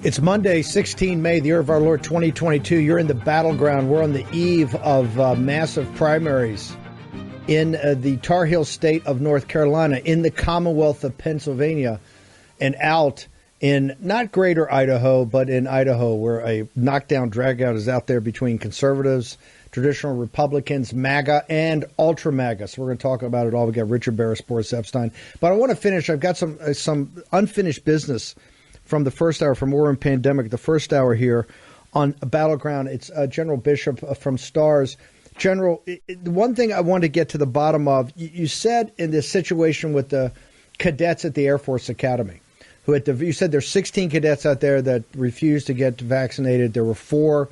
It's Monday, 16 May, the year of our Lord 2022. You're in the battleground. We're on the eve of massive primaries in the Tar Heel state of North Carolina, in the Commonwealth of Pennsylvania, and out in not greater Idaho, but in Idaho, where a knockdown, dragout is out there between conservatives, traditional Republicans, MAGA, and ultra MAGA. So we're going to talk about it all. We got Richard Baris, Boris, Ephsteyn. But I want to finish. I've got some unfinished business from the first hour, from War and Pandemic, the first hour here on Battleground. It's General Bishop from STARS. General, the one thing I want to get to the bottom of, you said in this situation with the cadets at the Air Force Academy, you said there's 16 cadets out there that refused to get vaccinated. There were 4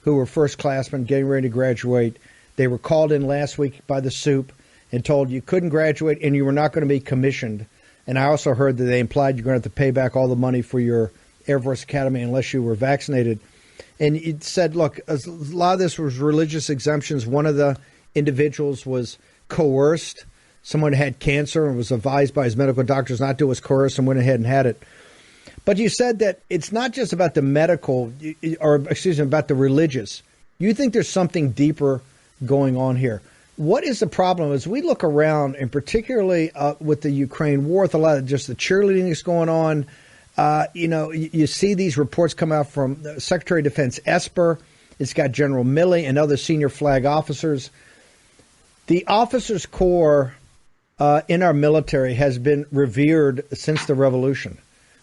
who were first-classmen getting ready to graduate. They were called in last week by the SOUP and told you couldn't graduate and you were not going to be commissioned. And I also heard that they implied you're going to have to pay back all the money for your Air Force Academy unless you were vaccinated. And it said, look, a lot of this was religious exemptions. One of the individuals was coerced. Someone had cancer and was advised by his medical doctors not to, was coerced and went ahead and had it. But you said that it's not just about the medical, or excuse me, about the religious. You think there's something deeper going on here. What is the problem as we look around, and particularly with the Ukraine war, with a lot of just the cheerleading that's going on? You see these reports come out from Secretary of Defense Esper. It's got General Milley and other senior flag officers. The officers' corps in our military has been revered since the revolution,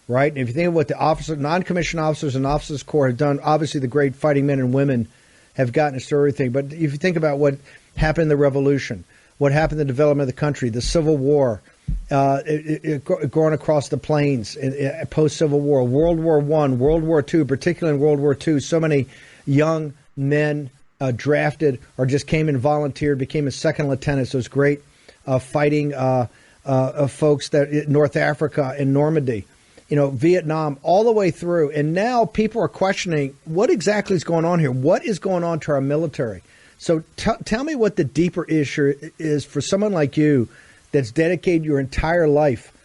right? And if you think of what the non-commissioned officers and officers' corps have done, obviously the great fighting men and women have gotten us through everything. But if you think about what happened in the revolution, what happened in the development of the country, the Civil War, going across the plains, post-Civil War, World War I, World War II, particularly in World War II, so many young men drafted or just came and volunteered, became a second lieutenants, those great fighting folks that North Africa and Normandy, Vietnam, all the way through. And now people are questioning what exactly is going on here. What is going on to our military? So tell me what the deeper issue is for someone like you that's dedicated your entire life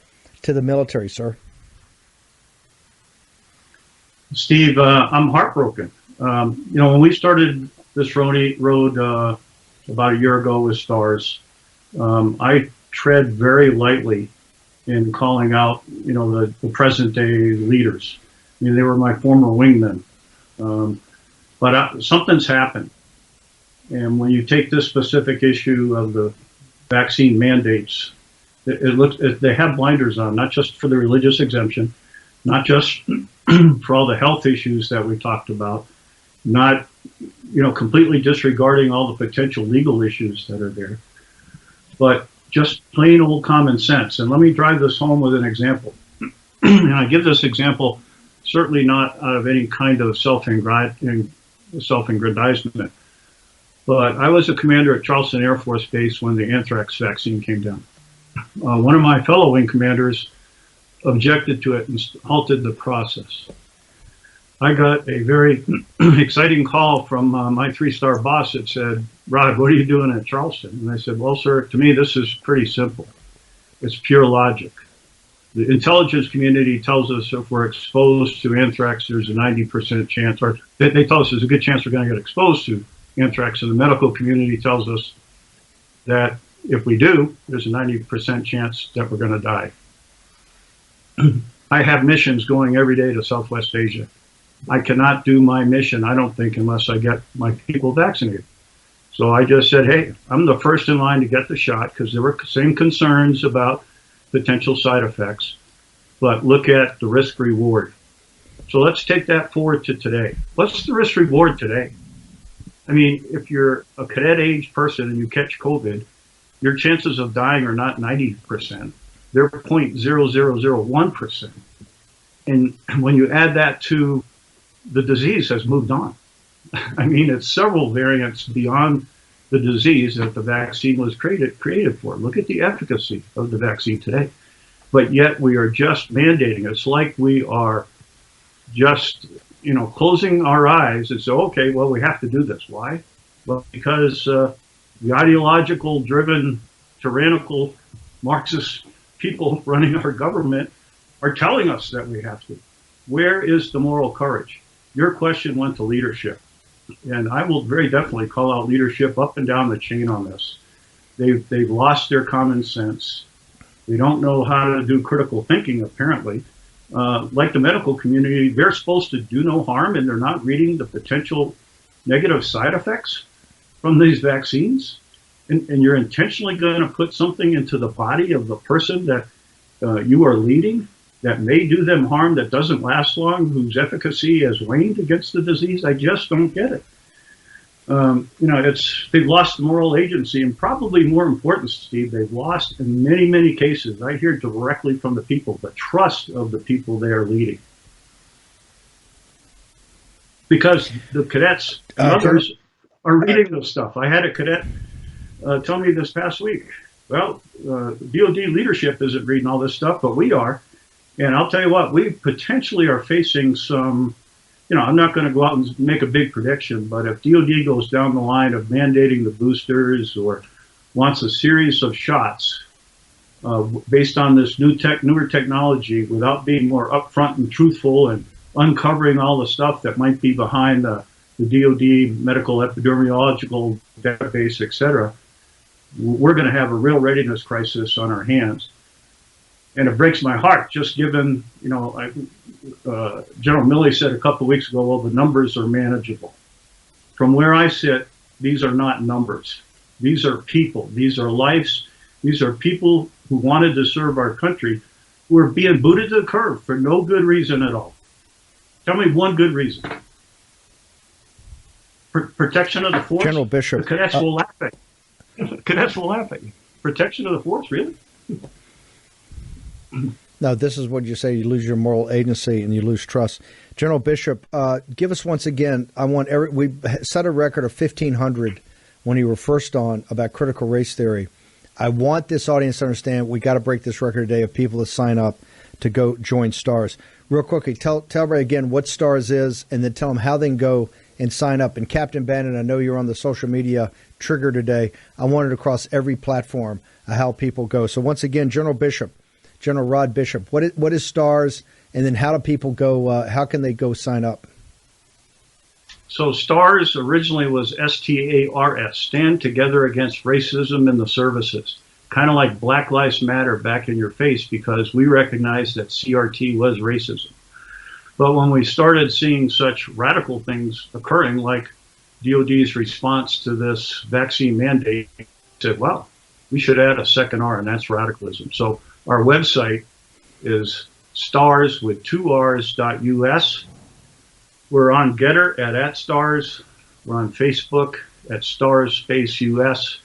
to the military, sir. Steve, I'm heartbroken. When we started this road about a year ago with STARS, I tread very lightly in calling out, the present day leaders. They were my former wingmen. But something's happened. And when you take this specific issue of the vaccine mandates, they have blinders on, not just for the religious exemption, not just for all the health issues that we talked about, not, completely disregarding all the potential legal issues that are there, but just plain old common sense. And let me drive this home with an example. And I give this example certainly not out of any kind of self-aggrandizement. But I was a commander at Charleston Air Force Base when the anthrax vaccine came down. One of my fellow wing commanders objected to it and halted the process. I got a very exciting call from my 3-star boss that said, "Rod, what are you doing at Charleston?" And I said, "Well, sir, to me, this is pretty simple. It's pure logic. The intelligence community tells us if we're exposed to anthrax, there's a 90% chance, or they tell us there's a good chance we're going to get exposed to anthrax, and the medical community tells us that if we do, there's a 90% chance that we're going to die." I have missions going every day to Southwest Asia. I cannot do my mission, I don't think, unless I get my people vaccinated. So I just said, hey, I'm the first in line to get the shot because there were same concerns about potential side effects, but look at the risk reward. So let's take that forward to today. What's the risk reward today? I mean, if you're a cadet age person and you catch COVID, your chances of dying are not 90%. They're 0.0001%. And when you add that to the disease has moved on. I mean, it's several variants beyond the disease that the vaccine was created for. Look at the efficacy of the vaccine today. But yet we are just mandating. It's like we are just, closing our eyes and say, okay, well, we have to do this. Why? Well, because the ideological driven, tyrannical, Marxist people running our government are telling us that we have to. Where is the moral courage? Your question went to leadership. And I will very definitely call out leadership up and down the chain on this. They've lost their common sense. They don't know how to do critical thinking, apparently. Like the medical community, they're supposed to do no harm, and they're not reading the potential negative side effects from these vaccines. And you're intentionally going to put something into the body of the person that you are leading that may do them harm, that doesn't last long, whose efficacy has waned against the disease. I just don't get it. They've lost the moral agency, and probably more important, Steve, they've lost in many, many cases. I hear directly from the people, the trust of the people they are leading. Because the cadets and others are reading this stuff. I had a cadet tell me this past week, well, DOD leadership isn't reading all this stuff, but we are. And I'll tell you what, we potentially are facing some, I'm not going to go out and make a big prediction, but if DOD goes down the line of mandating the boosters or wants a series of shots based on this newer technology without being more upfront and truthful and uncovering all the stuff that might be behind the DOD medical epidemiological database, et cetera, we're going to have a real readiness crisis on our hands. And it breaks my heart, just given, General Milley said a couple of weeks ago, well, the numbers are manageable. From where I sit, these are not numbers. These are people. These are lives. These are people who wanted to serve our country who are being booted to the curb for no good reason at all. Tell me one good reason. Protection of the force? General Bishop. The cadets will laugh at you. Cadets will laugh at you. Protection of the force, really? No, this is what you say. You lose your moral agency and you lose trust. General Bishop, give us once again. We set a record of 1,500 when you were first on about critical race theory. I want this audience to understand we got to break this record today of people to sign up to go join STARS. Real quickly, tell everybody again what STARS is, and then tell them how they can go and sign up. And Captain Bannon, I know you're on the social media trigger today. I wanted to cross every platform how people go. So once again, General Rod Bishop, what is STARS, and then how do people go? How can they go sign up? So STARS originally was STARS, Stand Together Against Racism in the Services. Kind of like Black Lives Matter back in your face, because we recognized that CRT was racism. But when we started seeing such radical things occurring, like DOD's response to this vaccine mandate, we said, wow, we should add a second R, and that's radicalism. So our website is stars with 2rs.us. We're on Getter at stars. We're on Facebook at stars space US.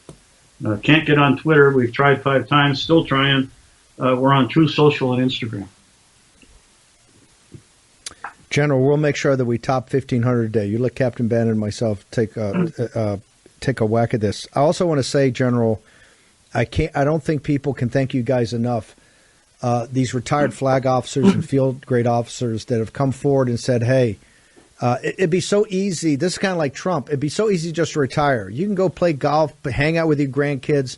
Can't get on Twitter. We've tried 5 times, still trying. We're on True Social and Instagram. General, we'll make sure that we top 1,500 a day. You let Captain Bannon and myself take a whack at this. I also want to say, General, I don't think people can thank you guys enough. These retired flag officers and field grade officers that have come forward and said, hey, it'd be so easy. This is kind of like Trump. It'd be so easy just to retire. You can go play golf, hang out with your grandkids.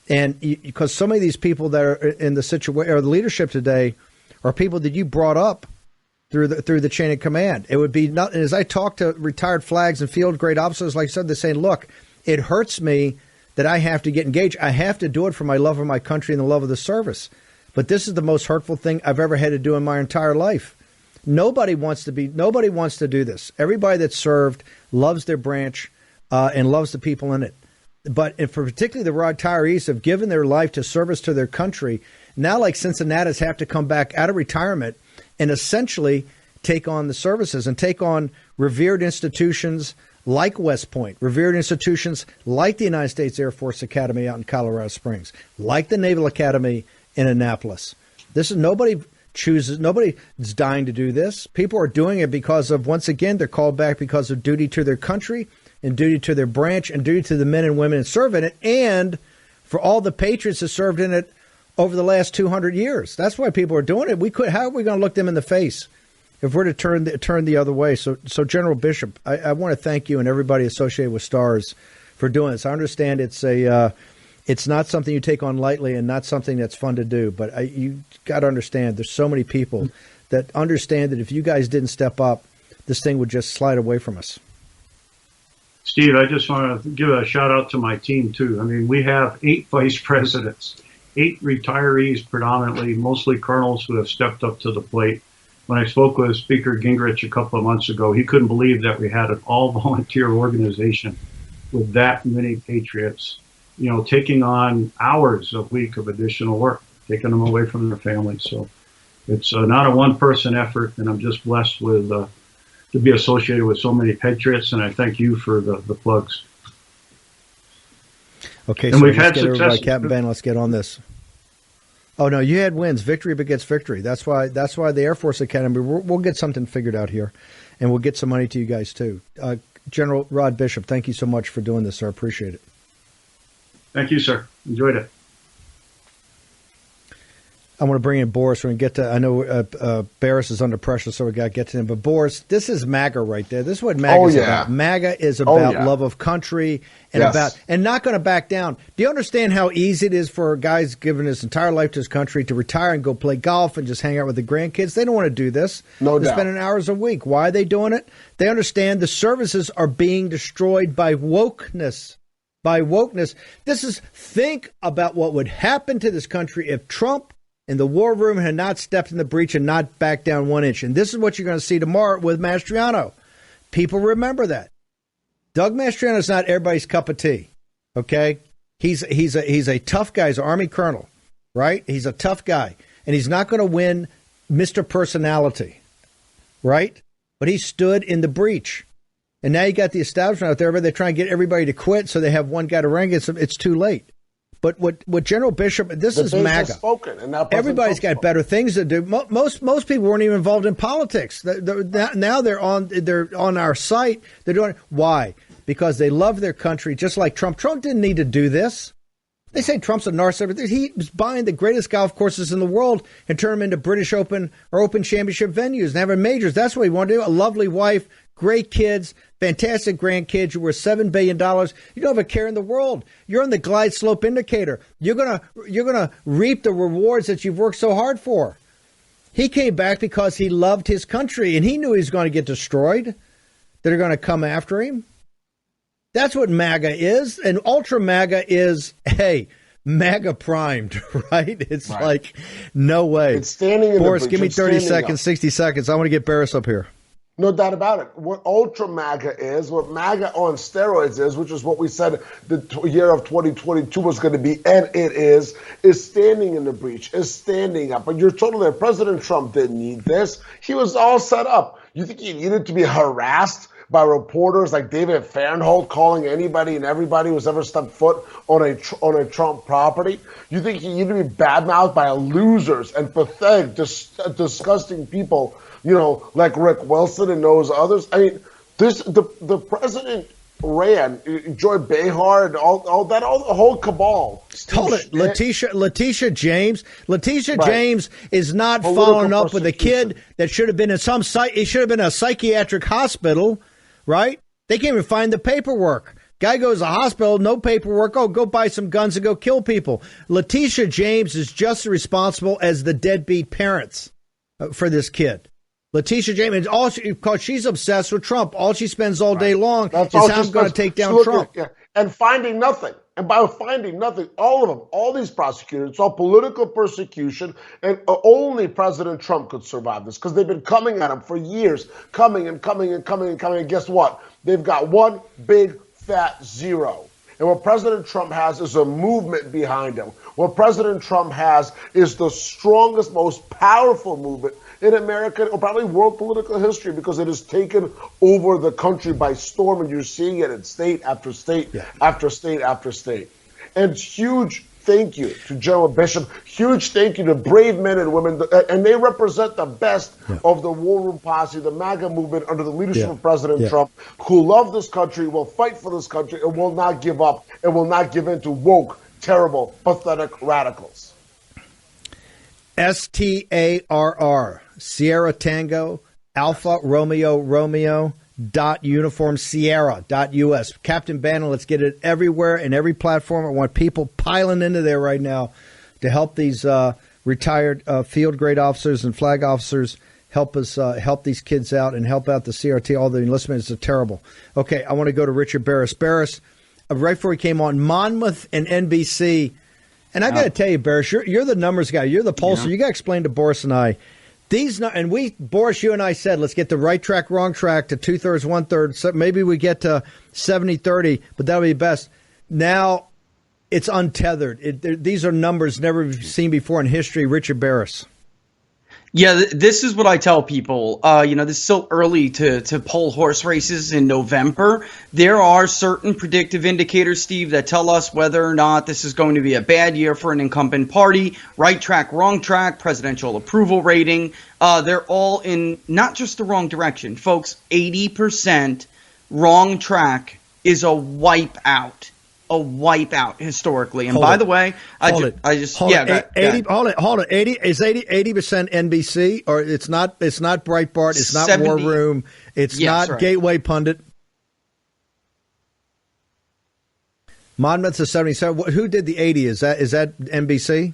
And because so many of these people that are in the situation or the leadership today are people that you brought up through the chain of command. It would be not, as I talk to retired flags and field grade officers, like I said, they're saying, look, it hurts me that I have to get engaged. I have to do it for my love of my country and the love of the service. But this is the most hurtful thing I've ever had to do in my entire life. Nobody wants to do this. Everybody that served loves their branch and loves the people in it. But for particularly the retirees have given their life to service to their country. Now, like Cincinnati's have to come back out of retirement and essentially take on the services and take on revered institutions like West Point, revered institutions like the United States Air Force Academy out in Colorado Springs, like the Naval Academy in Annapolis. This is nobody's dying to do this. People are doing it because of, once again, they're called back because of duty to their country and duty to their branch and duty to the men and women that serve in it, and for all the patriots that served in it over the last 200 years. That's why people are doing it. How are we going to look them in the face if we're to turn the other way? So General Bishop, I want to thank you and everybody associated with STARS for doing this. I understand it's not something you take on lightly and not something that's fun to do, but you got to understand there's so many people that understand that if you guys didn't step up, this thing would just slide away from us. Steve, I just want to give a shout out to my team, too. I mean, we have 8 vice presidents, 8 retirees predominantly, mostly colonels who have stepped up to the plate. When I spoke with Speaker Gingrich a couple of months ago, he couldn't believe that we had an all-volunteer organization with that many patriots, you know, taking on hours a week of additional work, taking them away from their families. So it's not a one-person effort, and I'm just blessed with to be associated with so many patriots, and I thank you for the plugs. Okay, and so we've let's had get success. Everybody, Captain Bannon, let's get on this. Oh no, you had wins. Victory begets victory. That's why the Air Force Academy. We'll get something figured out here, and we'll get some money to you guys too. General Rod Bishop, thank you so much for doing this, sir. I appreciate it. Thank you, sir. Enjoyed it. I want to bring in Boris. We're going to get to, I know Baris is under pressure, so we got to get to him. But Boris, this is MAGA right there. This is what MAGA is about. MAGA is about love of country and and not going to back down. Do you understand how easy it is for guys giving his entire life to his country to retire and go play golf and just hang out with the grandkids? They don't want to do this. No They're doubt. spending hours a week. Why are they doing it? They understand the services are being destroyed by wokeness. Think about what would happen to this country if Trump and the war room had not stepped in the breach and not backed down 1 inch. And this is what you're going to see tomorrow with Mastriano. People remember that. Doug Mastriano is not everybody's cup of tea. Okay? He's a tough guy. He's an Army colonel, right? He's a tough guy. And he's not going to win Mr. Personality, right? But he stood in the breach. And now you got the establishment out there, but they're trying to get everybody to quit so they have one guy to rank. It's too late. But what General Bishop, this is MAGA. Spoken, and now everybody's got better things to do. Most people weren't even involved in politics. Now they're on our site. They're doing it. Why? Because they love their country, just like Trump. Trump didn't need to do this. They say Trump's a narcissist. He was buying the greatest golf courses in the world and turning them into British Open or Open Championship venues and having majors. That's what he wanted to do. A lovely wife, great kids, fantastic grandkids. You're worth $7 billion. You don't have a care in the world. You're on the glide slope indicator. You're gonna reap the rewards that you've worked so hard for. He came back because he loved his country, and he knew he was going to get destroyed. That are going to come after him. That's what MAGA is. And Ultra MAGA is, hey, MAGA primed, right? It's right. Like, no way. It's standing in Boris, the give me 30 seconds, 60 seconds. I want to get Baris up here. No doubt about it. What Ultra MAGA is, what MAGA on steroids is, which is what we said the year of 2022 was going to be, and it is standing in the breach, is standing up. But you're totally right. President Trump didn't need this. He was all set up. You think he needed to be harassed by reporters like David Fahrenholt calling anybody and everybody who's ever stepped foot on a Trump property? You think he needed to be badmouthed by losers and pathetic, disgusting people, you know, like Rick Wilson and those others? I mean, the president ran, Joy Behar and all the whole cabal. Hold it, Letitia James. Letitia Right. James is not Political following up with a kid that should have been in some site. It should have been a psychiatric hospital, right? They can't even find the paperwork. Guy goes to the hospital, no paperwork. Oh, go buy some guns and go kill people. Letitia James is just as responsible as the deadbeat parents for this kid. Letitia James, because she's obsessed with Trump. All she spends all day long is how I'm going to take down Trump. And finding nothing. And by finding nothing, all of them, all these prosecutors, it's all political persecution, and only President Trump could survive this because they've been coming at him for years, coming and coming and coming and coming. And guess what? They've got one big fat zero. And what President Trump has is a movement behind him. What President Trump has is the strongest, most powerful movement in American or probably world political history because it has taken over the country by storm, and you're seeing it in state after state after state after state. And huge thank you to General Bishop. Huge thank you to brave men and women, and they represent the best of the War Room Posse, the MAGA movement under the leadership of President Trump, who love this country, will fight for this country, and will not give up, and will not give in to woke, terrible, pathetic radicals. STARR, Sierra Tango, Alpha Romeo, .uniform Sierra.us. Captain Bannon, let's get it everywhere and every platform. I want people piling into there right now to help these retired field grade officers and flag officers help us help these kids out and help out the CRT. All the enlistments are terrible. Okay, I want to go to Richard Baris. Baris, right before he came on, Monmouth and NBC. And I got to tell you, Baris, you're the numbers guy. You're the pollster. You got to explain to Boris and I. Boris, you and I said, let's get the right track, wrong track to 2/3, 1/3. So maybe we get to 70-30, but that'll be best. Now it's untethered. These are numbers never seen before in history. Richard Baris. Yeah, this is what I tell people. This is still early to poll horse races in November. There are certain predictive indicators, Steve, that tell us whether or not this is going to be a bad year for an incumbent party. Right track, wrong track, presidential approval rating. They're all in not just the wrong direction. Folks, 80% wrong track is a wipeout. A wipeout historically. And by the way, hold it. 80% NBC, or it's not Breitbart, it's not 70, War Room, it's not right. Gateway Pundit. Monmouth's a 77. Who did the 80? Is that NBC?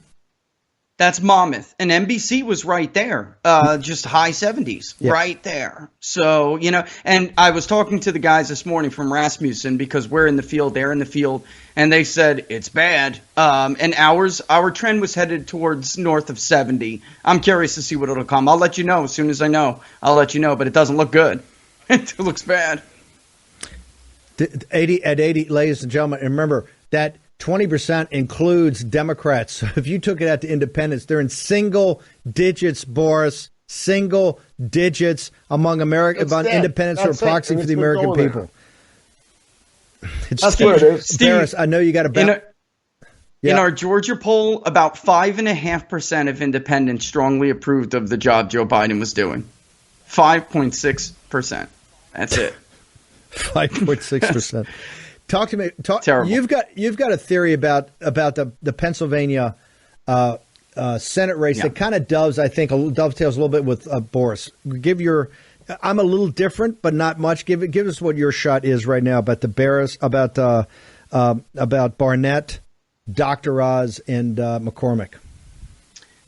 That's Monmouth. And NBC was right there, just high 70s, right there. So, and I was talking to the guys this morning from Rasmussen because we're in the field, they're in the field, and they said it's bad. And our trend was headed towards north of 70. I'm curious to see what it'll come. I'll let you know as soon as I know. I'll let you know, but it doesn't look good. It looks bad. 80, ladies and gentlemen, and remember that 20% includes Democrats. So if you took it out to independents, they're in single digits, Boris, single digits among independents who are proxy for the American people. That's what it is. Boris, I know you got to bet. In our Georgia poll, about 5.5% of independents strongly approved of the job Joe Biden was doing. 5.6%. That's it. 5.6%. Talk to me. Terrible. You've got a theory about the Pennsylvania Senate race that kind of dovetails a little bit with Boris. I'm a little different, but not much. Give us what your shot is right now about the Baris, about Barnett, Dr. Oz, and McCormick.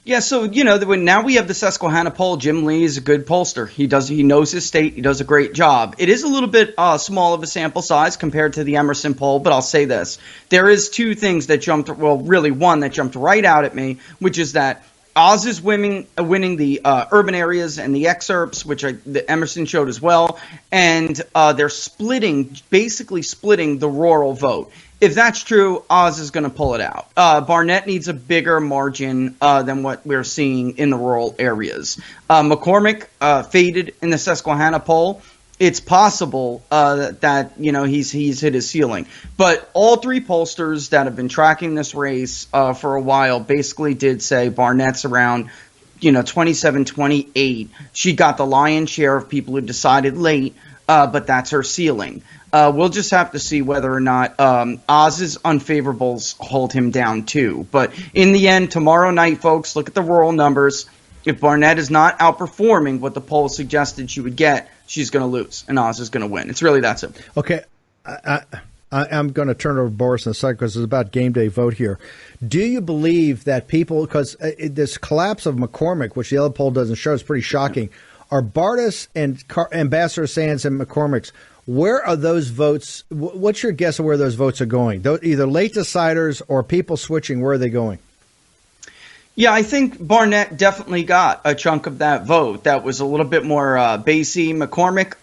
Yeah, so, now we have the Susquehanna poll. Jim Lee is a good pollster. He knows his state. He does a great job. It is a little bit small of a sample size compared to the Emerson poll, but I'll say this. There is two things that one that jumped right out at me, which is that Oz is winning the urban areas and the excerpts, which the Emerson showed as well, and they're basically splitting the rural vote. If that's true, Oz is going to pull it out. Barnett needs a bigger margin than what we're seeing in the rural areas. McCormick faded in the Susquehanna poll. It's possible that he's hit his ceiling. But all three pollsters that have been tracking this race for a while basically did say Barnett's around 27, 28. She got the lion's share of people who decided late, but that's her ceiling. We'll just have to see whether or not Oz's unfavorables hold him down too. But in the end, tomorrow night, folks, look at the rural numbers. If Barnett is not outperforming what the poll suggested she would get, she's going to lose, and Oz is going to win. It's really that simple. Okay. I'm going to turn it over to Boris in a second because it's about game day vote here. Do you believe that people, because this collapse of McCormick, which the other poll doesn't show, is pretty shocking, are Baris and Ambassador Sands and McCormick's, where are those votes? What's your guess of where those votes are going? Either late deciders or people switching, where are they going? Yeah, I think Barnett definitely got a chunk of that vote. That was a little bit more basey. McCormick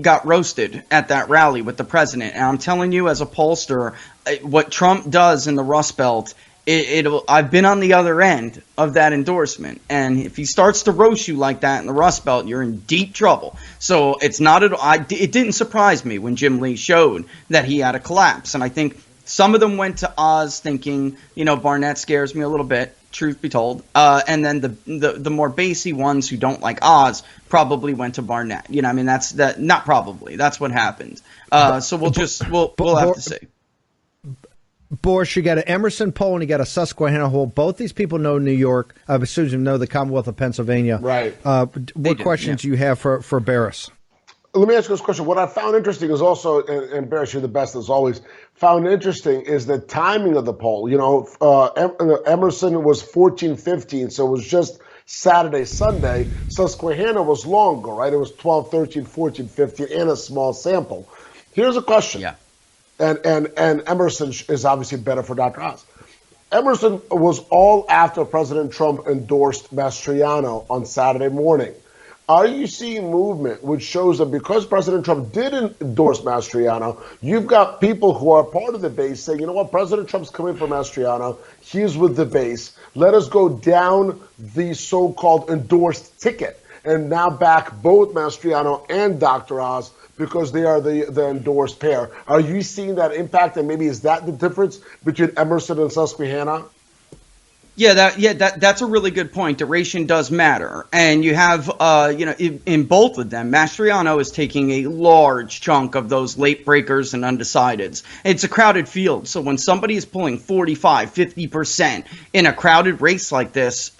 got roasted at that rally with the president. And I'm telling you, as a pollster, what Trump does in the Rust Belt, I've been on the other end of that endorsement. And if he starts to roast you like that in the Rust Belt, you're in deep trouble. So it's not it didn't surprise me when Jim Lee showed that he had a collapse. And I think some of them went to Oz thinking, Barnett scares me a little bit, truth be told. And then the more basey ones who don't like Oz probably went to Barnett. Not probably. That's what happened. So we'll have to see. Boris, you got an Emerson poll and you got a Susquehanna poll. Both these people know New York. I assume you know the Commonwealth of Pennsylvania. Right. What questions do you have for Baris? Let me ask you this question. What I found interesting is also, and Baris, you're the best as always, found interesting is the timing of the poll. Emerson was 14-15, so it was just Saturday, Sunday, Susquehanna was longer, right? It was 12, 13, 14, 15, and a small sample. Here's a question. Yeah. And Emerson is obviously better for Dr. Oz. Emerson was all after President Trump endorsed Mastriano on Saturday morning. Are you seeing movement which shows that because President Trump didn't endorse Mastriano, you've got people who are part of the base saying, you know what, President Trump's coming for Mastriano, he's with the base, let us go down the so-called endorsed ticket and now back both Mastriano and Dr. Oz because they are the endorsed pair. Are you seeing that impact, and maybe is that the difference between Emerson and Susquehanna? That's a really good point. Duration does matter, and you have, in both of them, Mastriano is taking a large chunk of those late breakers and undecideds. It's a crowded field, so when somebody is pulling 45, 50% in a crowded race like this,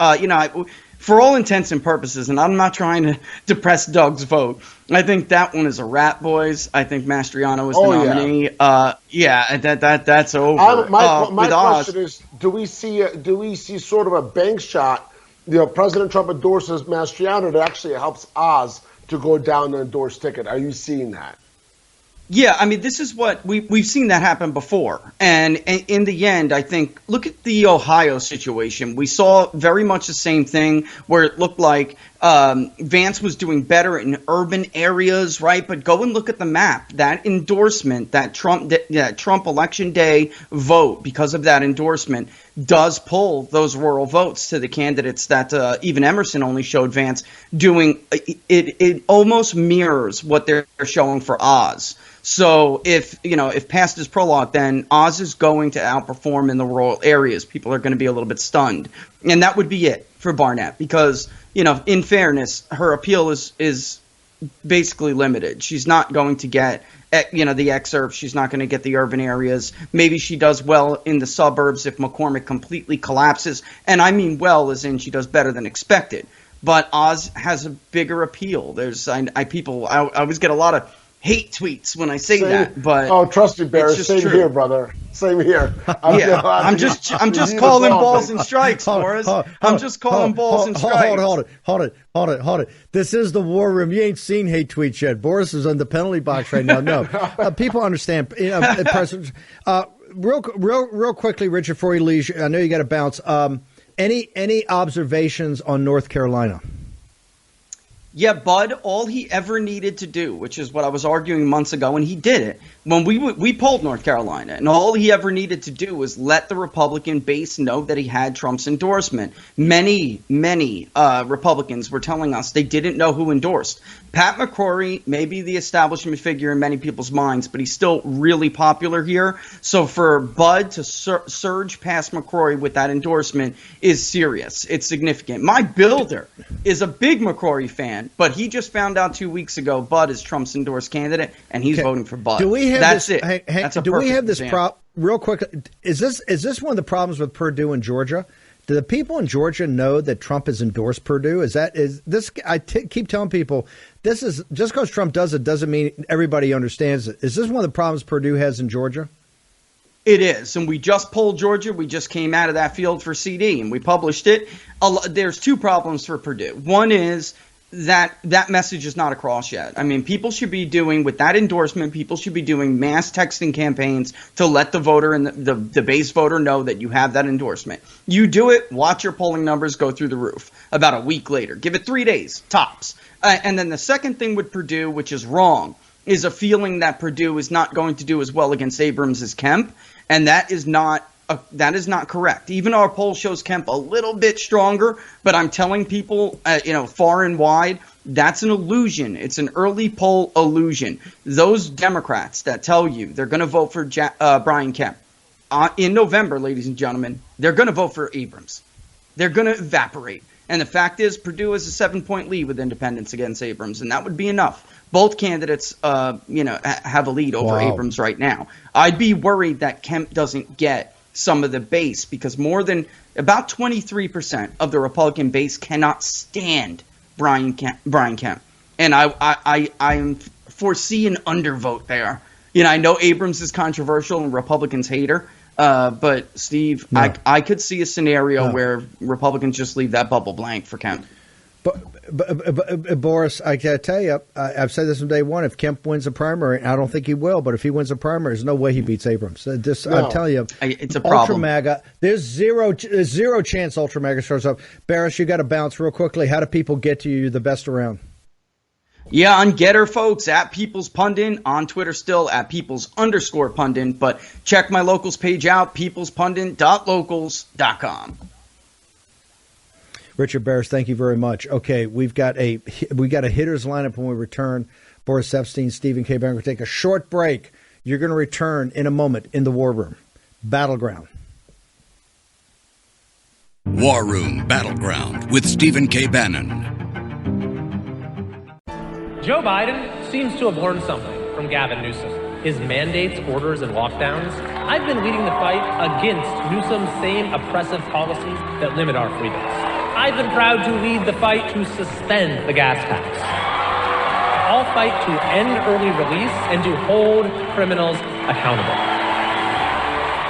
for all intents and purposes, and I'm not trying to depress Doug's vote, I think that one is a wrap, boys. I think Mastriano is the nominee. That's over. My question is, do we see sort of a bank shot? President Trump endorses Mastriano that actually helps Oz to go down the endorsed ticket. Are you seeing that? Yeah, I mean, this is what we've seen that happen before. And in the end, I think, look at the Ohio situation. We saw very much the same thing where it looked like Vance was doing better in urban areas, right? But go and look at the map. That endorsement, that Trump election day vote, because of that endorsement, does pull those rural votes to the candidates that even Emerson only showed Vance doing. It almost mirrors what they're showing for Oz. So if past is prologue, then Oz is going to outperform in the rural areas. People are going to be a little bit stunned. And that would be it for Barnett because, in fairness, her appeal is basically limited. She's not going to get, the excerpts. She's not going to get the urban areas. Maybe she does well in the suburbs if McCormick completely collapses. And I mean well as in she does better than expected. But Oz has a bigger appeal. I always get a lot of hate tweets when I say that, but trust me, Baris. Same true. here, brother. Same here. I'm just calling balls and strikes, Boris. I'm just calling balls and strikes. Hold it. This is the war room. You ain't seen hate tweets yet. Boris is on the penalty box right now. No, people understand. Real quickly, Richard, before you leave, I know you got to bounce. Any observations on North Carolina? Yeah, Bud, all he ever needed to do, which is what I was arguing months ago, and he did it, when we polled North Carolina, and all he ever needed to do was let the Republican base know that he had Trump's endorsement. Many Republicans were telling us they didn't know who endorsed. Pat McCrory may be the establishment figure in many people's minds, but he's still really popular here. So for Bud to surge past McCrory with that endorsement is serious. It's significant. My builder is a big McCrory fan, but he just found out 2 weeks ago Bud is Trump's endorsed candidate, and he's voting for Bud. Do we have That's this, it. That's a do we have this example. real quick? Is this one of the problems with Purdue in Georgia? Do the people in Georgia know that Trump has endorsed Purdue? I keep telling people this is just because Trump does it doesn't mean everybody understands it. Is this one of the problems Purdue has in Georgia? It is, and we just polled Georgia. We just came out of that field for CD, and we published it. There's two problems for Purdue. One is that message is not across yet. I mean, people should be doing, with that endorsement, people should be doing mass texting campaigns to let the voter and the base voter know that you have that endorsement. You do it, watch your polling numbers go through the roof about a week later. Give it 3 days, tops. And then the second thing with Purdue, which is wrong, is a feeling that Purdue is not going to do as well against Abrams as Kemp, and that is not correct. Even our poll shows Kemp a little bit stronger, but I'm telling people, far and wide, that's an illusion. It's an early poll illusion. Those Democrats that tell you they're going to vote for Brian Kemp in November, ladies and gentlemen, they're going to vote for Abrams. They're going to evaporate. And the fact is, Purdue has a 7-point lead with independents against Abrams, and that would be enough. Both candidates, have a lead over Abrams right now. I'd be worried that Kemp doesn't get some of the base because more than about 23% of the Republican base cannot stand Brian Kemp. And I foresee an undervote there. I know Abrams is controversial and Republicans hate her, But Steve, No. I could see a scenario No. where Republicans just leave that bubble blank for Kemp. But Boris, I got to tell you, I've said this from day one. If Kemp wins a primary, I don't think he will, but if he wins a primary, there's no way he beats Abrams. I'm telling you, it's a problem. Ultra MAGA, there's zero chance Ultra MAGA shows up. Baris, you got to bounce real quickly. How do people get to you? You're the best around. Yeah, on Getter, folks, at People's Pundit, on Twitter still, at Peoples_Pundit, but check my locals page out, peoplespundit.locals.com. Richard Baris, thank you very much. Okay, we got a hitters lineup when we return. Boris Ephsteyn, Stephen K. Bannon. We're going to take a short break. You're going to return in a moment in the War Room. Battleground. War Room Battleground with Stephen K. Bannon. Joe Biden seems to have learned something from Gavin Newsom. His mandates, orders, and lockdowns. I've been leading the fight against Newsom's same oppressive policies that limit our freedoms. I've been proud to lead the fight to suspend the gas tax. I'll fight to end early release and to hold criminals accountable.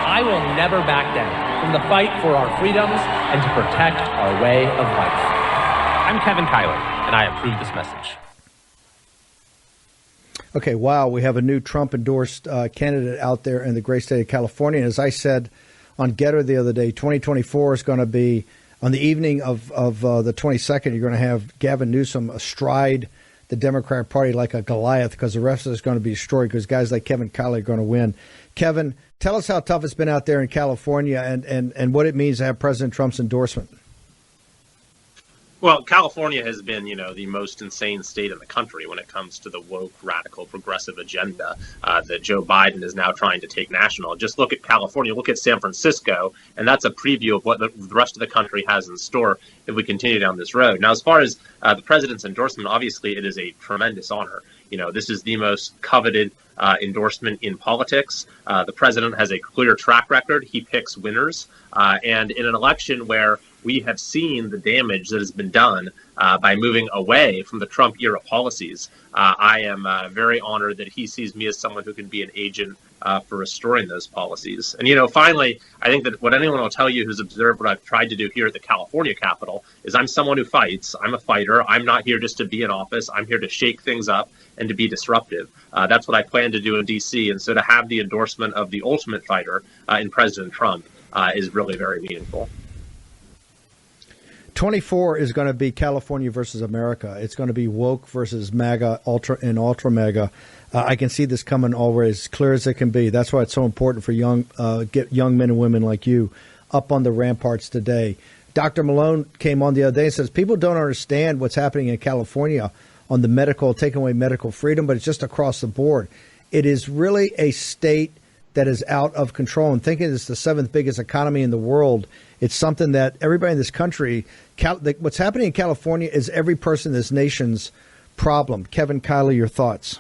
I will never back down from the fight for our freedoms and to protect our way of life. I'm Kevin Kiley, and I approve this message. Okay, wow, we have a new Trump-endorsed candidate out there in the great state of California. And as I said on Getter the other day, 2024 is going to be, on the evening of the 22nd, you're going to have Gavin Newsom astride the Democrat Party like a Goliath, because the rest of it is going to be destroyed because guys like Kevin Kiley are going to win. Kevin, tell us how tough it's been out there in California and what it means to have President Trump's endorsement. Well, California has been, the most insane state in the country when it comes to the woke, radical, progressive agenda that Joe Biden is now trying to take national. Just look at California, look at San Francisco, and that's a preview of what the rest of the country has in store if we continue down this road. Now, as far as the president's endorsement, obviously it is a tremendous honor. This is the most coveted endorsement in politics. The president has a clear track record. He picks winners. And in an election where we have seen the damage that has been done by moving away from the Trump era policies, I am very honored that he sees me as someone who can be an agent for restoring those policies. And, finally, I think that what anyone will tell you who's observed what I've tried to do here at the California Capitol is I'm someone who fights. I'm a fighter. I'm not here just to be in office. I'm here to shake things up and to be disruptive. That's what I plan to do in D.C. And so to have the endorsement of the ultimate fighter in President Trump is really very meaningful. 24 is going to be California versus America. It's going to be woke versus MAGA, ultra MAGA. I can see this coming already as clear as it can be. That's why it's so important for get young men and women like you up on the ramparts today. Dr. Malone came on the other day and says people don't understand what's happening in California on the taking away medical freedom, but it's just across the board. It is really a state that is out of control. And thinking it's the seventh biggest economy in the world, it's something that everybody in this country, what's happening in California is every person in this nation's problem. Kevin Kiley, your thoughts?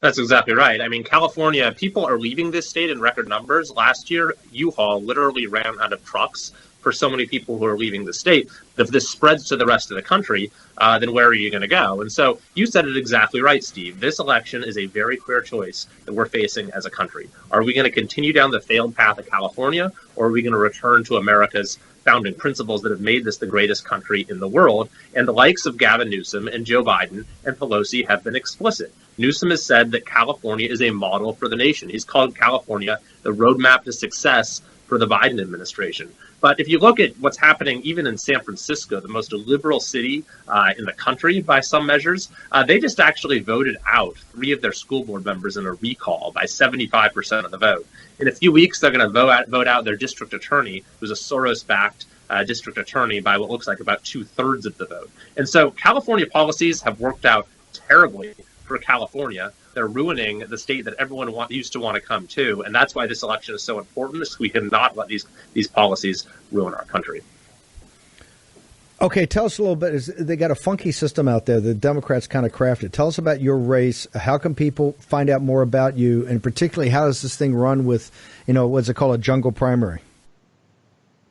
That's exactly right. I mean, California, people are leaving this state in record numbers. Last year, U-Haul literally ran out of trucks for so many people who are leaving the state. If this spreads to the rest of the country, then where are you going to go? And so you said it exactly right, Steve. This election is a very clear choice that we're facing as a country. Are we going to continue down the failed path of California, or are we going to return to America's founding principles that have made this the greatest country in the world? And the likes of Gavin Newsom and Joe Biden and Pelosi have been explicit. Newsom has said that California is a model for the nation. He's called California the roadmap to success for the Biden administration. But if you look at what's happening even in San Francisco, the most liberal city in the country by some measures, they just actually voted out 3 of their school board members in a recall by 75% of the vote. In a few weeks, they're going to vote out their district attorney, who's a Soros-backed district attorney, by what looks like about 2/3 of the vote. And so California policies have worked out terribly for California. They're ruining the state that everyone used to want to come to, and that's why this election is so important, is we cannot let these policies ruin our country. Okay, tell us a little bit. They got a funky system out there the Democrats kind of crafted. Tell us about your race. How can people find out more about you, and particularly how does this thing run with, what's it called, a jungle primary?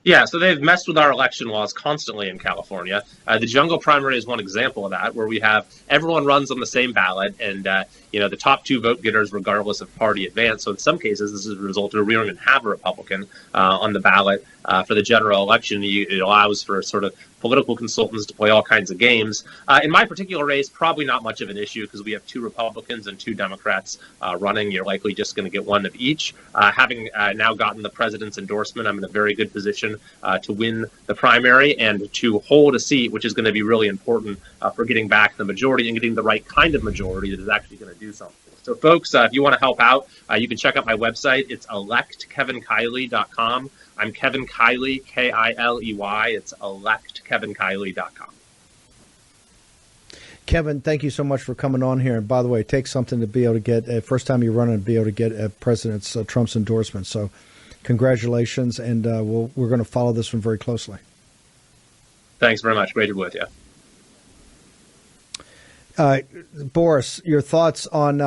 Yeah, so they've messed with our election laws constantly in California. The jungle primary is one example of that, where we have everyone runs on the same ballot, and the top two vote getters, regardless of party advance. So in some cases, this has resulted in we don't even have a Republican on the ballot for the general election. It allows for sort of political consultants to play all kinds of games. In my particular race, probably not much of an issue because we have two Republicans and two Democrats running. You're likely just going to get one of each. Having now gotten the president's endorsement, I'm in a very good position to win the primary and to hold a seat, which is going to be really important for getting back the majority and getting the right kind of majority that is actually going to do something. So, folks, if you want to help out, you can check out my website. It's electkevinkiley.com. I'm Kevin Kiley, Kiley. It's electkevinkiley.com. Kevin, thank you so much for coming on here. And by the way, it takes something to be able to get, first time you're running, to be able to get President Trump's endorsement. So congratulations, and we're going to follow this one very closely. Thanks very much. Great to be with you. Boris, your thoughts on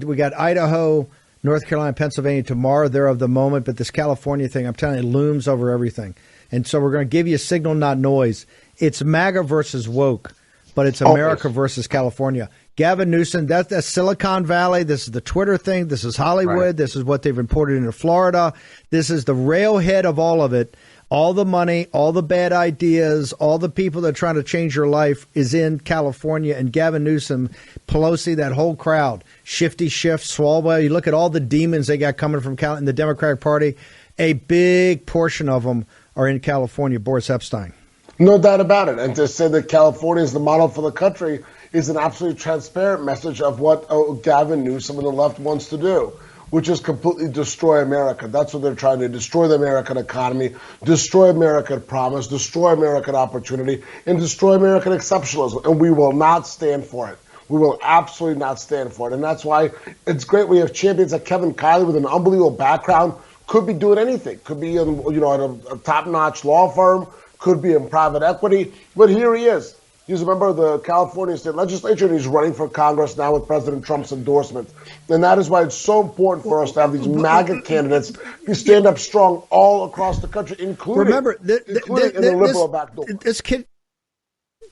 we got Idaho, North Carolina, Pennsylvania tomorrow. They're of the moment, but this California thing, I'm telling you, looms over everything. And so we're going to give you a signal, not noise. It's MAGA versus woke, but it's America versus California. Gavin Newsom, that's Silicon Valley. This is the Twitter thing. This is Hollywood. Right. This is what they've imported into Florida. This is the railhead of all of it. All the money, all the bad ideas, all the people that are trying to change your life is in California. And Gavin Newsom, Pelosi, that whole crowd, Shifty Schiff, Swalwell, you look at all the demons they got coming from in the Democratic Party, a big portion of them are in California. Boris Ephsteyn. No doubt about it. And to say that California is the model for the country is an absolutely transparent message of what Gavin Newsom and the left wants to do, which is completely destroy America. That's what they're trying to do, destroy the American economy, destroy American promise, destroy American opportunity, and destroy American exceptionalism. And we will not stand for it. We will absolutely not stand for it. And that's why it's great we have champions like Kevin Kiley with an unbelievable background, could be doing anything, could be in, at a top-notch law firm, could be in private equity, but here he is. He's a member of the California State Legislature, and he's running for Congress now with President Trump's endorsement. And that is why it's so important for us to have these MAGA candidates who stand up strong all across the country, including in the liberal backdoor.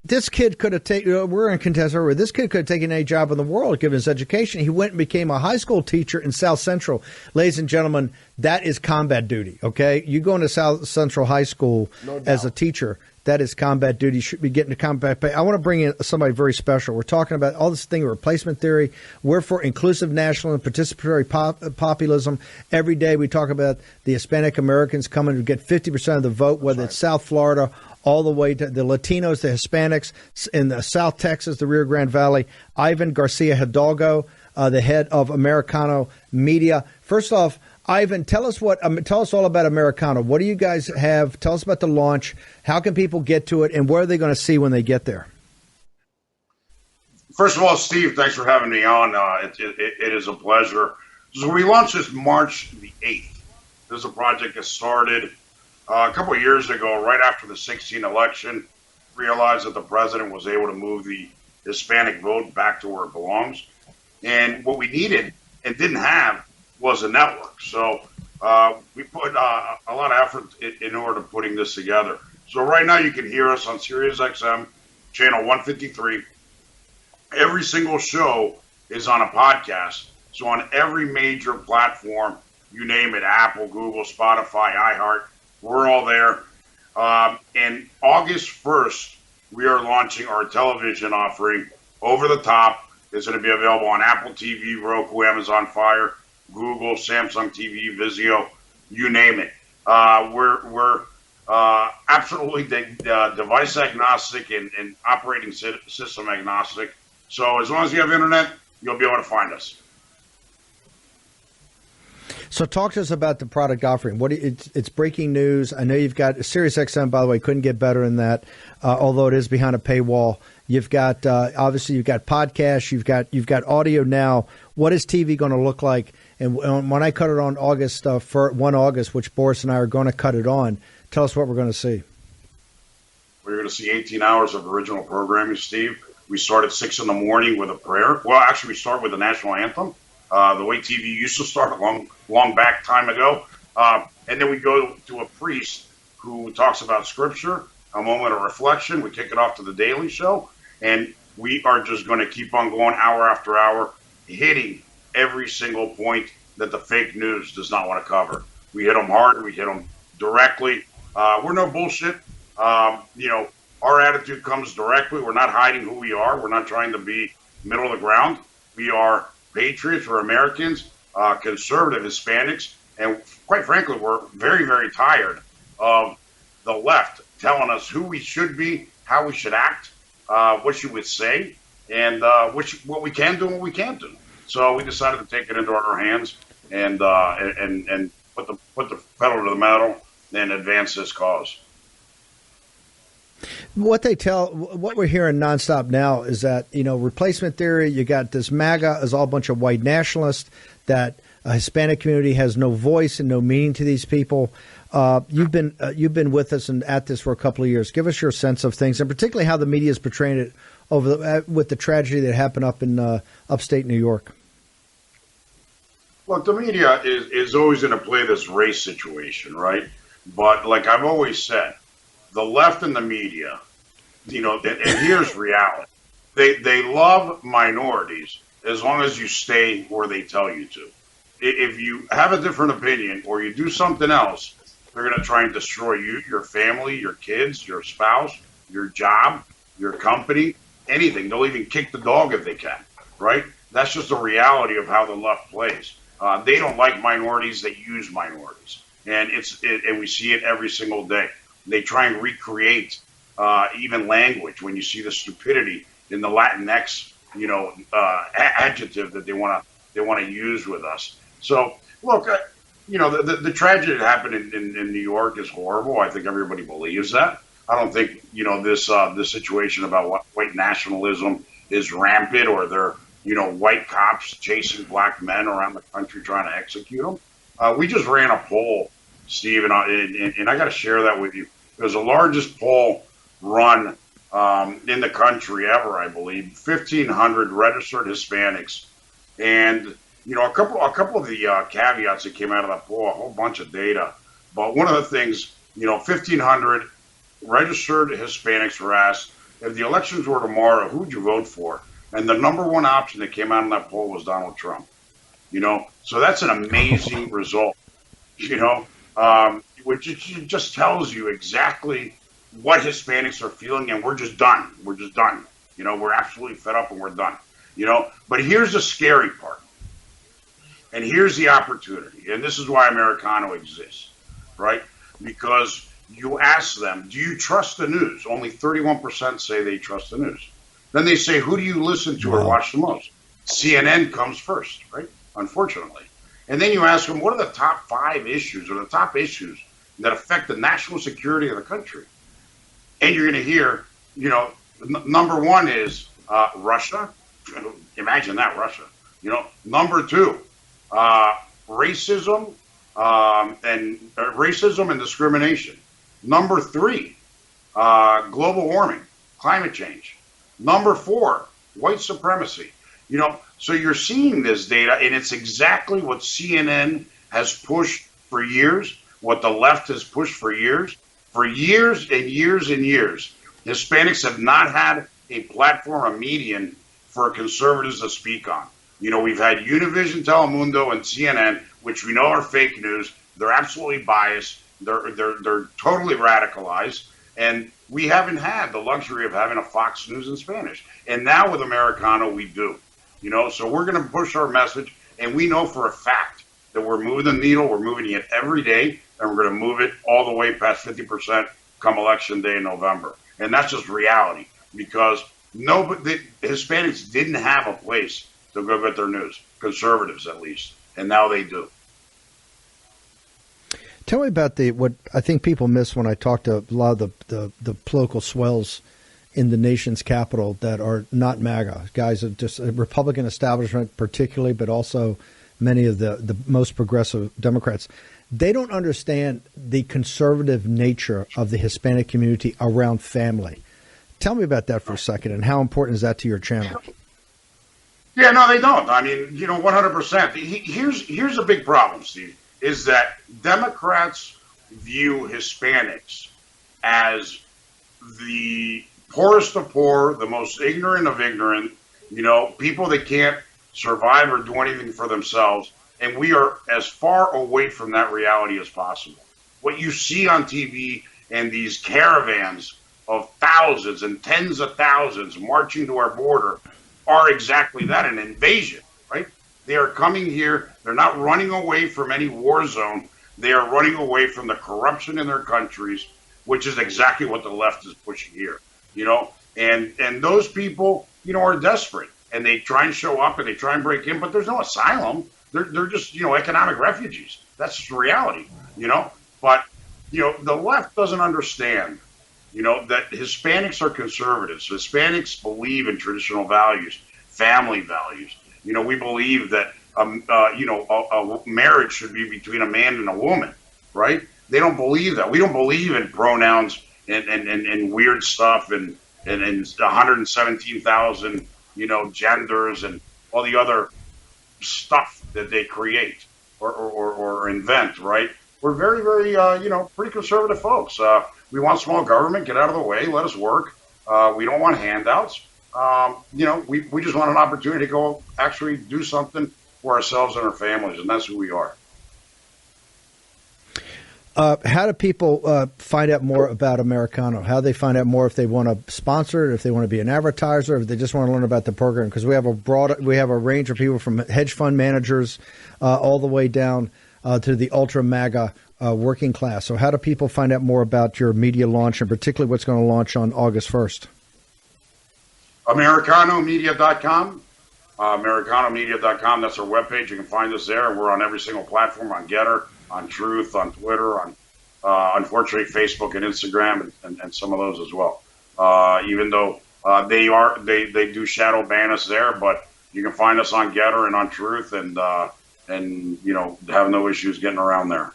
This kid could have taken, we're in contest over, this kid could have taken any job in the world given his education. He went and became a high school teacher in South Central. Ladies and gentlemen, that is combat duty, okay? You go into South Central High School as a teacher, that is combat duty. You should be getting to combat pay. I want to bring in somebody very special. We're talking about all this thing of replacement theory. We're for inclusive national and participatory populism. Every day we talk about the Hispanic Americans coming to get 50% of the vote, whether it's South Florida, all the way to the Latinos, the Hispanics in the South Texas, the Rio Grande Valley. Ivan Garcia-Hidalgo, the head of Americano Media. First off, Ivan, tell us all about Americano. What do you guys have? Tell us about the launch. How can people get to it, and what are they going to see when they get there? First of all, Steve, thanks for having me on. It is a pleasure. So we launched this March the 8th. This is a project that started a couple of years ago, right after the 2016 election. Realized that the president was able to move the Hispanic vote back to where it belongs. And what we needed and didn't have was a network. So we put a lot of effort in order to putting this together. So right now you can hear us on Sirius XM, channel 153. Every single show is on a podcast. So on every major platform, you name it, Apple, Google, Spotify, iHeart, we're all there. And August 1st, we are launching our television offering over the top. It's going to be available on Apple TV, Roku, Amazon Fire, Google, Samsung TV, Vizio, you name it. We're absolutely device agnostic and operating system agnostic. So as long as you have internet, you'll be able to find us. So talk to us about the product offering. It's breaking news. I know you've got SiriusXM, by the way, couldn't get better than that, although it is behind a paywall. You've got obviously you've got podcasts, you've got audio now. What is TV going to look like? And when I cut it on August for 1 August, which Boris and I are going to cut it on, tell us what we're going to see. We're going to see 18 hours of original programming, Steve. We start at 6 in the morning with a prayer. Well, actually, we start with the national anthem, the way TV used to start a long back time ago. And then we go to a priest who talks about scripture, a moment of reflection. We kick it off to the Daily Show, and we are just going to keep on going hour after hour, hitting every single point that the fake news does not want to cover. We hit them hard. We hit them directly. We're no bullshit. Our attitude comes directly. We're not hiding who we are. We're not trying to be middle of the ground. We are patriots. We're Americans, conservative Hispanics. And quite frankly, we're very, very tired of the left telling us who we should be, how we should act, what you would say, and what we can do and what we can't do. So we decided to take it into our hands and put the pedal to the metal and advance this cause. What we're hearing nonstop now is that, replacement theory, you got this MAGA is all a bunch of white nationalists, that a Hispanic community has no voice and no meaning to these people. You've been with us and at this for a couple of years. Give us your sense of things, and particularly how the media is portraying it with the tragedy that happened up in upstate New York. Look, the media is always going to play this race situation, right? But like I've always said, the left and the media, and here's reality. They love minorities as long as you stay where they tell you to. If you have a different opinion or you do something else, they're going to try and destroy you, your family, your kids, your spouse, your job, your company, anything. They'll even kick the dog if they can, right? That's just the reality of how the left plays. They don't like minorities. They use minorities. And and we see it every single day. They try and recreate even language when you see the stupidity in the Latinx, adjective that they want to use with us. So look, the tragedy that happened in New York is horrible. I think everybody believes that. I don't think this situation about white nationalism is rampant, or they're white cops chasing black men around the country trying to execute them. We just ran a poll, Steve, and I got to share that with you. It was the largest poll run in the country ever, I believe. 1,500 registered Hispanics, and a couple of the caveats that came out of that poll, a whole bunch of data. But one of the things, 1,500 registered Hispanics were asked, if the elections were tomorrow, who would you vote for? And the number one option that came out in that poll was Donald Trump. So that's an amazing result. Which just tells you exactly what Hispanics are feeling, and we're just done. We're just done. We're absolutely fed up and we're done. But here's the scary part. And here's the opportunity. And this is why Americano exists, right? Because you ask them, do you trust the news? Only 31% say they trust the news. Then they say, who do you listen to or watch the most? CNN comes first, right? Unfortunately. And then you ask them, what are the top 5 issues or the top issues that affect the national security of the country? And you're going to hear, number 1 is Russia. Imagine that, Russia. Number 2, racism and discrimination. Number 3, global warming, climate change. Number 4, white supremacy. So you're seeing this data, and it's exactly what CNN has pushed for years, what the left has pushed for years and years and years. Hispanics have not had a platform, a median for conservatives to speak on. We've had Univision, Telemundo, and CNN, which we know are fake news. They're absolutely biased. They're totally radicalized, and we haven't had the luxury of having a Fox News in Spanish. And now with Americano, we do. So we're going to push our message, and we know for a fact that we're moving the needle. We're moving it every day, and we're going to move it all the way past 50% come Election Day in November. And that's just reality, because the Hispanics didn't have a place to go get their news, conservatives at least, and now they do. Tell me about what I think people miss when I talk to a lot of the political swells in the nation's capital that are not MAGA, guys of just a Republican establishment particularly, but also many of the most progressive Democrats. They don't understand the conservative nature of the Hispanic community around family. Tell me about that for a second, and how important is that to your channel? Yeah, no, they don't. I mean, 100%. Here's a big problem, Steve, is that Democrats view Hispanics as the poorest of poor, the most ignorant of ignorant, people that can't survive or do anything for themselves. And we are as far away from that reality as possible. What you see on TV and these caravans of thousands and tens of thousands marching to our border are exactly that, an invasion, right? They are coming here. They're not running away from any war zone. They are running away from the corruption in their countries, which is exactly what the left is pushing here, and those people, are desperate, and they try and show up and they try and break in, but there's no asylum. They're just, economic refugees. That's just reality, but, the left doesn't understand, that Hispanics are conservatives. Hispanics believe in traditional values, family values. We believe that, a marriage should be between a man and a woman, right? They don't believe that. We don't believe in pronouns and weird stuff and 117,000, genders and all the other stuff that they create or invent, right? We're very, very, pretty conservative folks. We want small government. Get out of the way. Let us work. We don't want handouts. We just want an opportunity to go actually do something for ourselves and our families, and that's who we are. How do people find out more about Americano? How do they find out more if they want to sponsor it, if they want to be an advertiser, if they just want to learn about the program? Because we have a range of people from hedge fund managers all the way down to the ultra MAGA working class. So how do people find out more about your media launch, and particularly what's going to launch on August 1st? AmericanoMedia.com. AmericanoMedia.com. That's our webpage. You can find us there. We're on every single platform, on Getter, on Truth, on Twitter, on unfortunately Facebook and Instagram, and some of those as well. Even though they do shadow ban us there, but you can find us on Getter and on Truth, and have no issues getting around there.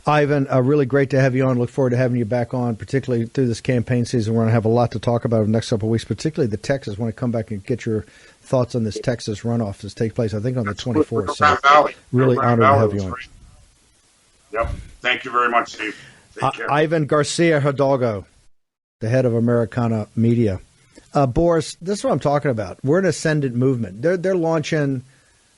Ivan, really great to have you on. Look forward to having you back on, particularly through this campaign season. We're going to have a lot to talk about over the next couple of weeks, particularly the Texas. I want to come back and get your thoughts on this Texas runoff that's takes place, I think, on the 24th. So really honored to have you on. Yep. Thank you very much, Steve. Take care. Ivan Garcia-Hidalgo, the head of Americana Media. Boris, this is what I'm talking about. We're an ascendant movement. They're launching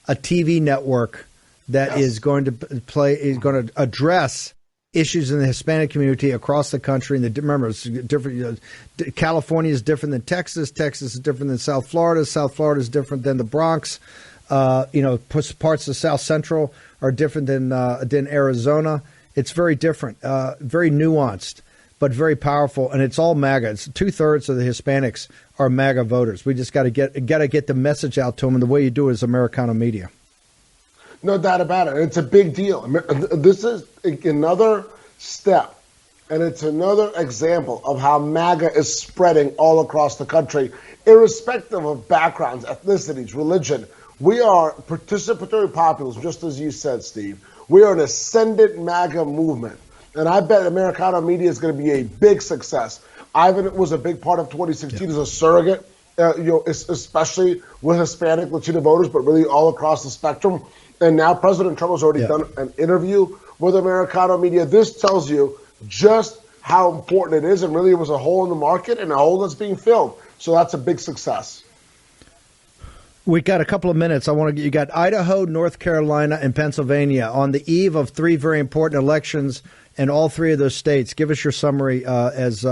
a TV network that is going to address issues in the Hispanic community across the country. And remember, it's different. California is different than Texas. Texas is different than South Florida. South Florida is different than the Bronx. Parts of South Central are different than Arizona. It's very different, very nuanced, but very powerful. And it's all MAGA. It's 2/3 of the Hispanics are MAGA voters. We just got to get the message out to them. And the way you do it is Americana Media. No doubt about it. It's a big deal. This is another step, and it's another example of how MAGA is spreading all across the country, irrespective of backgrounds, ethnicities, religion. We are participatory populism, just as you said, Steve. We are an ascendant MAGA movement, and I bet Americana Media is going to be a big success. Ivan was a big part of 2016 as a surrogate, especially with Hispanic, Latino voters, but really all across the spectrum. And now President Trump has already done an interview with Americano Media. This tells you just how important it is, and really it was a hole in the market and a hole that's being filled. So that's a big success. We got a couple of minutes. You got Idaho, North Carolina, and Pennsylvania on the eve of three very important elections in all three of those states. Give us your summary as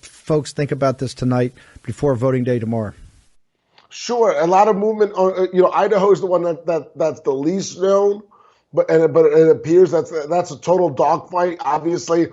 folks think about this tonight before voting day tomorrow. Sure, a lot of movement. Idaho is the one that's the least known, but it appears that's a total dogfight. Obviously,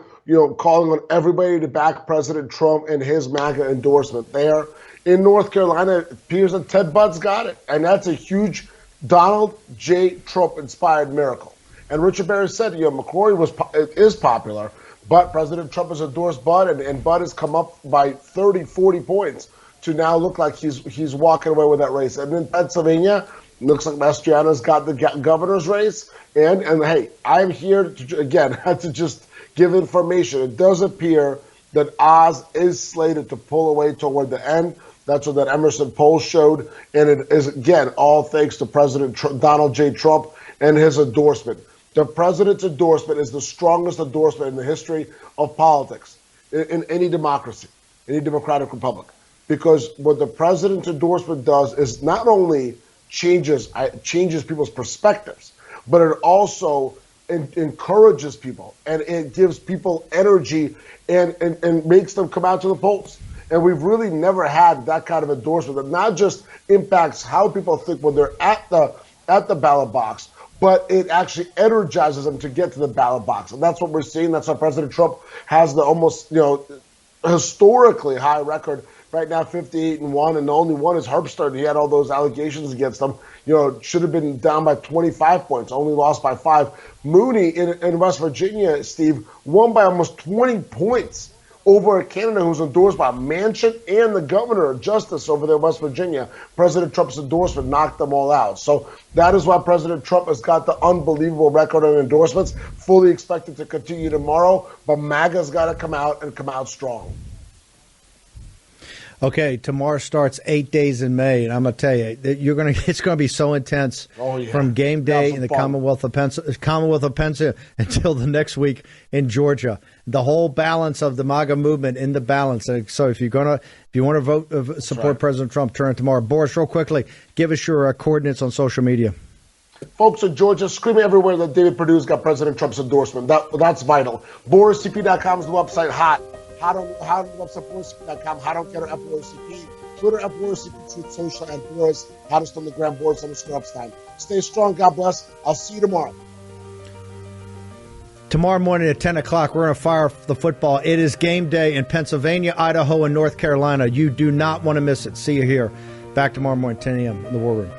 calling on everybody to back President Trump and his MAGA endorsement there. In North Carolina, it appears that Ted Budd's got it, and that's a huge Donald J. Trump-inspired miracle. And Richard Baris said, McCrory is popular, but President Trump has endorsed Budd, and Budd has come up by 30, 40 points to now look like he's walking away with that race. And in Pennsylvania, looks like Mastriano's got the governor's race. And hey, I'm here to just give information. It does appear that Oz is slated to pull away toward the end. That's what that Emerson poll showed. And it is, again, all thanks to President Donald J. Trump and his endorsement. The president's endorsement is the strongest endorsement in the history of politics in any democracy, any democratic republic. Because what the president's endorsement does is not only changes people's perspectives, but it also encourages people, and it gives people energy and makes them come out to the polls. And we've really never had that kind of endorsement that not just impacts how people think when they're at the ballot box, but it actually energizes them to get to the ballot box. And that's what we're seeing. That's why President Trump has the almost, historically high record right now, 58-1, and the only one is Herbst. He had all those allegations against him. Should have been down by 25 points, only lost by 5. Mooney in West Virginia, Steve, won by almost 20 points over a candidate who's endorsed by Manchin and the governor of justice over there in West Virginia. President Trump's endorsement knocked them all out. So that is why President Trump has got the unbelievable record on endorsements, fully expected to continue tomorrow, but MAGA's got to come out and come out strong. Okay, tomorrow starts 8 days in May, and I'm gonna tell you, it's gonna be so intense from game day in the Commonwealth of Pennsylvania until the next week in Georgia. The whole balance of the MAGA movement in the balance. So if you want to vote support President Trump, turn it tomorrow. Boris, real quickly, give us your coordinates on social media. Folks in Georgia, screaming everywhere that David Perdue's got President Trump's endorsement. That's vital. BorisCP.com is the website. Hot on website, BorisCP.com. Hot on Twitter, @BorisCP. Twitter, @BorisCP. Truth Social, @Boris. Hottest on the ground, Boris _Ephsteyn. Stay strong. God bless. I'll see you tomorrow. Tomorrow morning at 10 o'clock, we're going to fire the football. It is game day in Pennsylvania, Idaho, and North Carolina. You do not want to miss it. See you here. Back tomorrow morning, 10 a.m. in the War Room.